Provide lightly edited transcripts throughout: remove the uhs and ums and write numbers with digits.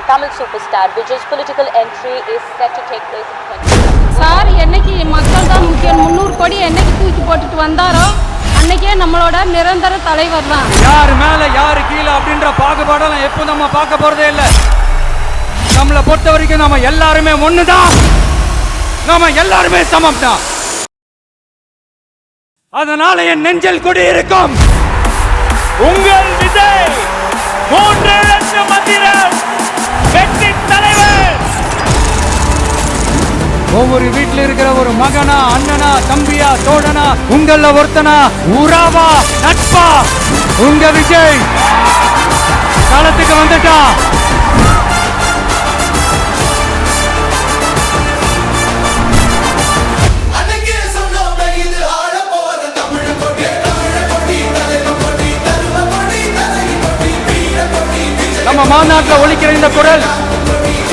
Tamil superstar Vijay's political entry is set to take place in 2020. Sir என்னைக்கு மக்கள் தான் முக்கியம் 300 கோடி என்னைக்கு தூக்கி போட்டுட்டு வந்தாரோ அன்னைக்கே நம்மளோட நிரந்தர தலைவர் தான். யார் மேல யாரு கீழே அப்படின்ற பாகுபாடெல்லாம் எப்போ நம்ம பார்க்க போறதே இல்லை. நம்மளை பொறுத்த வரைக்கும் நம்ம எல்லாருமே ஒண்ணுதான், நாம எல்லாருமே சமம் தான். அதனால என் நெஞ்சில் கொடி இருக்கும் உங்கள் விஜய் 3 லட்சம் மந்திரம் வெற்றி தலைவர். ஒவ்வொரு வீட்டில் இருக்கிற ஒரு மகனா, அண்ணனா, தம்பியா, தோழனா, உங்கள ஒருத்தனா, உறவா, நட்பா, உங்க விஜய் களத்துக்கு வந்துட்டா. நம்ம மாநாட்டில் ஒலிக்கிற இந்த குரல்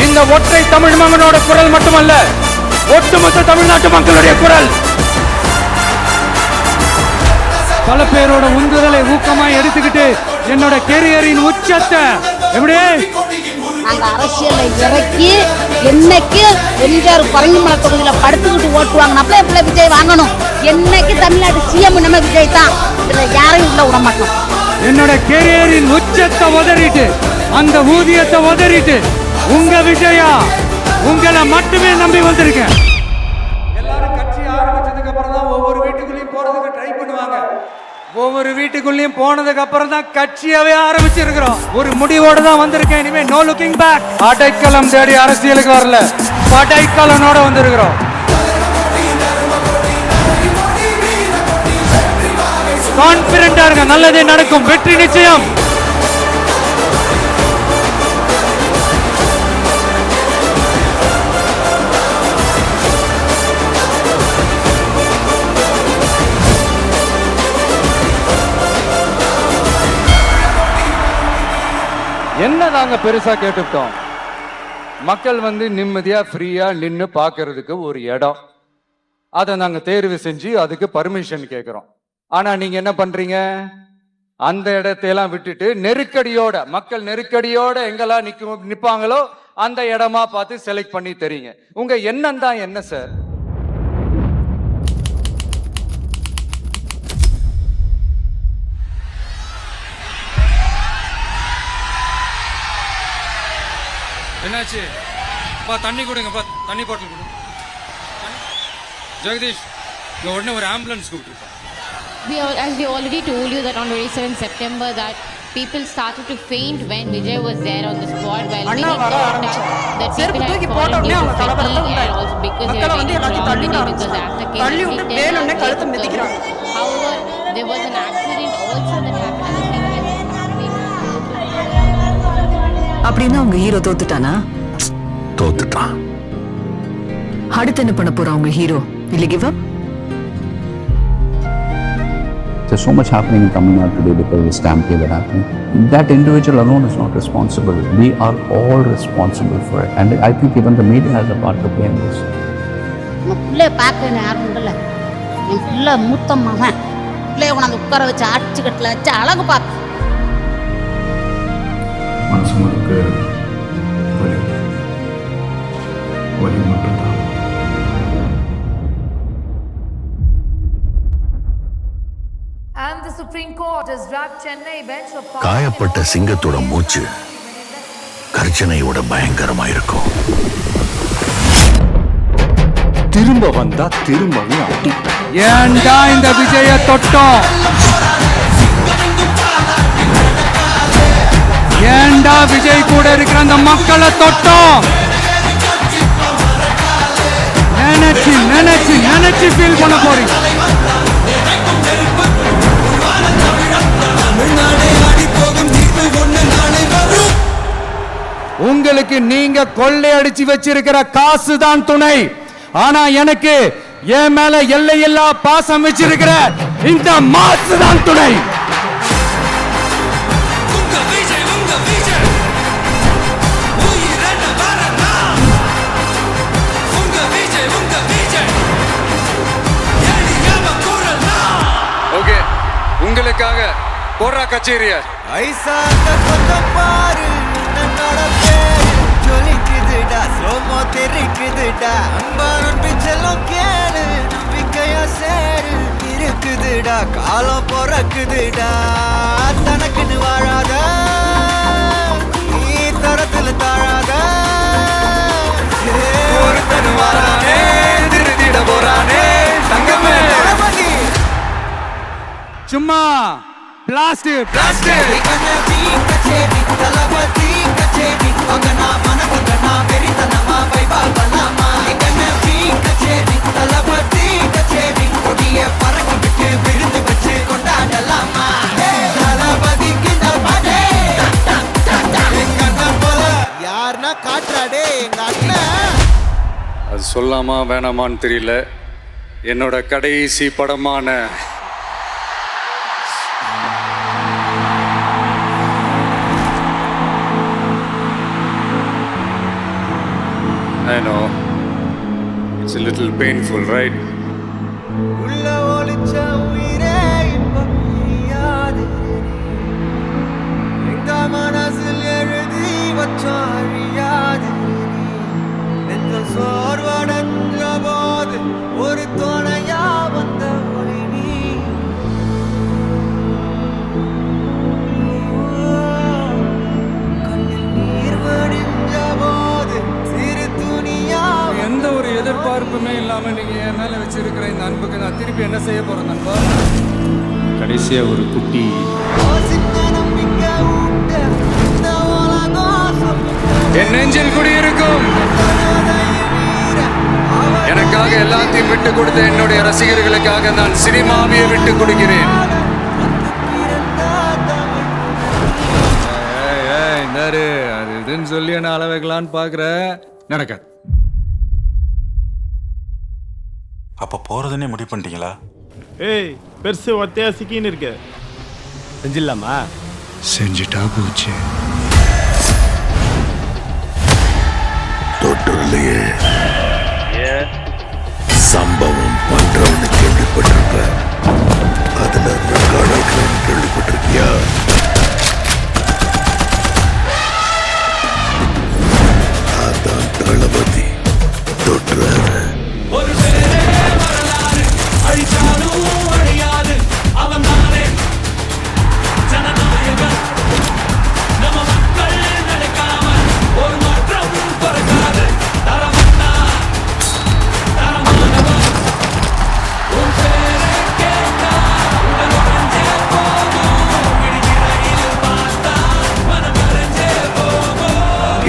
இந்த ஒற்றை தமிழ் மகனோட குரல் மட்டுமல்ல, ஒட்டுமொத்த தமிழ்நாட்டு மக்களுடைய குரல். பல பேரோட உந்துதலை ஊக்கமாய் எடுத்துக்கிட்டு என்னோட கெரியரின் உச்சத்தை எப்படி நாங்க அரசியலை இறக்கி என்னைக்கு எம்ஜிஆர் பரங்கிமலை தொகுதியில படுத்துக்கிட்டு ஓட்டுவாங்க பிள்ளை விஜய் வாங்கணும். என்னைக்கு தமிழ்நாட்டு சிஎம் நம்ம விஜய் தான், இதுல யாரையும் உள்ள விட மாட்டோம். என்னோட கெரியரின் உச்சத்தை உதறிட்டு அந்த ஊதியத்தை உதறிட்டு உங்க விஜயா உங்களை மட்டுமே நம்பி வந்திருக்கேன். எல்லாரும் கட்சி ஆரம்பிச்சதுக்கு அப்புறம் தான் ஒவ்வொரு வீட்டுக்குள்ளேயும் போறதுக்கு ட்ரை பண்ணுவாங்க. ஒவ்வொரு வீட்டுக்குள்ளேயும் போனதுக்கு அப்புறம் தான் கட்சியாவே ஆரம்பிச்சிருக்கிறோம். ஒரு முடிவோட தான் வந்திருக்கேன். இனிமே நோ லுக்கிங் பேக். அடைக்கலம் தேடி அரசியலுக்கு வரல, படைக்கலனோட வந்திருக்கிறோம். கான்பிடென்டா இருங்க, நல்லதே நடக்கும், வெற்றி நிச்சயம். என்ன நாங்க பெருசா கேட்டுட்டோம், மக்கள் வந்து நிம்மதியா ஃப்ரீயா நின்னு பாக்குறதுக்கு ஒரு இடம், அதை நாங்க தேர்வு செஞ்சு அதுக்கு பர்மிஷன் கேட்கிறோம். ஆனா நீங்க என்ன பண்றீங்க, அந்த இடத்தையெல்லாம் விட்டுட்டு நெருக்கடியோட, மக்கள் நெருக்கடியோட எங்கெல்லாம் நிப்பாங்களோ அந்த இடமா பார்த்து செலக்ட் பண்ணி தரீங்க. உங்க எண்ணம் தான் என்ன சார்? என்னாச்சு? தண்ணி கொடுங்கப்பா, தண்ணி பாட்டில் கொடுங்க. ஜெகதீஷ், உடனே ஒரு ambulance கூப்பிட்டுருப்பா. As we already told you that on 27 September that people started to faint when Vijay was there on the spot, while many thought that people had fallen due to fatigue and also because they were waiting for long because after came. However, there was an accident also that happened. அப்படின்னா உங்க hero தோத்துட்டானா? தோத்துட்டான். அடுத்து என்ன பண்ண போறா உங்க hero? Will he give up? There's so much happening in Tamil Nadu today because of the stampede that happened. That individual alone is not responsible. We are all responsible for it. And I think even the media has a part to play in this. பிள்ளை பார்க்க யாரும் இல்லை. என் பிள்ளை மூத்த மகன் பிள்ளைய உணர்ந்து உட்கார வச்சு ஆட்சி கட்டில் வச்சு அழகு பார்க்க மனசு முழுக்க வலி, வலி மட்டும்தான். காயப்பட்ட சிங்கத்தோட மூச்சு கர்ஜனையோட பயங்கரமா இருக்கும். திரும்ப வந்தா திரும்பவும் அடிப்பேன். ஏன்டா இந்த விஜய தொட்டோம்? ஏன்டா விஜய் கூட இருக்கிற அந்த மக்களை தொட்டோம்? நினைச்சு நினைச்சு நினைச்சு ஃபீல் பண்ண போறீங்க. உங்களுக்கு நீங்க கொள்ளையடிச்சு வச்சிருக்கிற காசு தான் துணை. ஆனா எனக்கு என் மேல எல்லையில்லா பாசம் வச்சிருக்கிற இந்த மாசு தான் துணை. உங்களுக்காக போடுறா கச்சேரிய. ஐசா கொஞ்சம் பாரு தெரிக்குதுடா சோமோ தெரிக்குதுடா அம்பானன் பிச்செல்லாம் கேளு நம்பிக்கையா சேரு இருக்குதுடா காலம் பிறக்குதுடா தனக்குன்னு வாழாத நீ தரத்துல தாழாத ஒருத்தன் வரானே திருதிட போறானே தங்கமே சும்மா பிளாஸ்ட் கச்சேரி தளபதி கச்சேரி அங்கனா மனகங்கனா வெறித்தனமா வைபா பண்ணாமா கச்சேரி தளபதி கச்சேரி கொடிய பறக்க விட்டு விருந்து வச்சு கொண்டாடலாமா தளபதிக்கு தளபதி எங்க அண்ணன் போல யாருன்னா காட்டுறாடே எங்க அண்ணன். அது சொல்லாமா வேணாமான்னு தெரியல. என்னோட கடைசி படமான I know it's a little painful, right? உள்ள ஒளிச்ச உயிரே இப்ப புரியாது எங்க மனசில் எழுதி வச்சோம் அழியாது நெஞ்ச சோர்வடைஞ்ச போது ஒரு துணையா வந்த ஒளி நீ கண்ணில் நீர் வடிஞ்ச போது சிறு துணியா எந்த ஒரு எதிர்பார்ப்புமே இல்லாம நீங்க என் மேல வச்சிருக்கிற இந்த அன்புக்கு நான் திருப்பி என்ன செய்ய போறேன் நண்பா? கடைசியா ஒரு குட்டி நம்பிக்கை உண்டு இந்த உலகம் என் நெஞ்சில் குடியிருக்கும். எனக்காக எல்லாத்தையும் விட்டு கொடுத்த என்னுடைய ரசிகர்களுக்காக நான் சினிமாவையே விட்டு கொடுக்கிறேன். அது இதுன்னு சொல்லி என்ன அள வைக்கலான்னு பாக்குற நடக்காது. அப்ப போறதுன்னே முடிவு பண்ணிட்டீங்களா? ஏய் பெருசு ஒத்தையா சிக்கின்னு இருக்கு, செஞ்சிடலாமா? செஞ்சுட்டா போச்சு. தொற்றுலையே சம்பவம் பண்றவனு கேள்விப்பட்டிருப்ப, அதுல ரெக்கார்டு கேள்விப்பட்டிருக்கியா? அதான் தளபதி தொற்றாரு.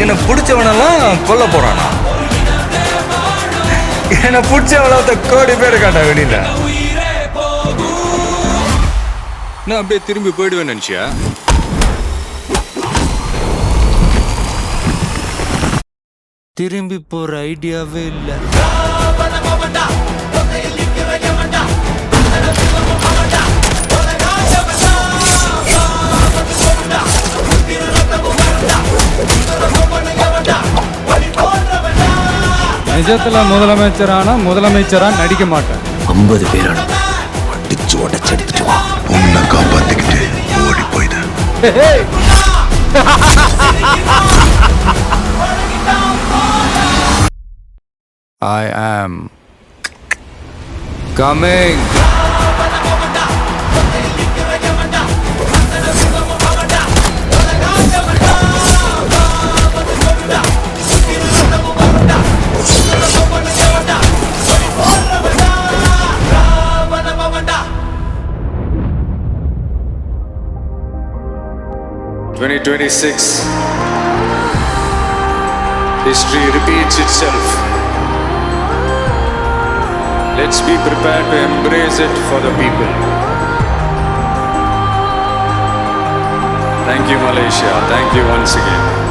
என்ன பிடிச்சவனெல்லாம் கொல்ல போறானா? என்ன பிடிச்சவளத்த கோடி பேர் காட்டா வெளியில. நான் அப்படியே திரும்பி போயிடுவேன் நினைச்சியா? திரும்பி போற ஐடியாவே இல்லை. நிஜத்துல முதலமைச்சரானா முதலமைச்சரா நடிக்க மாட்டேன். 50 பேரான அடிச்சு உடச்சு எடுத்துட்டு வா, உன்னை காப்பாத்திக்கிட்டு ஓடி போயிடு. I am coming. (2026) history repeats itself. Let's be prepared to embrace it for the people. Thank you, Malaysia. Thank you once again.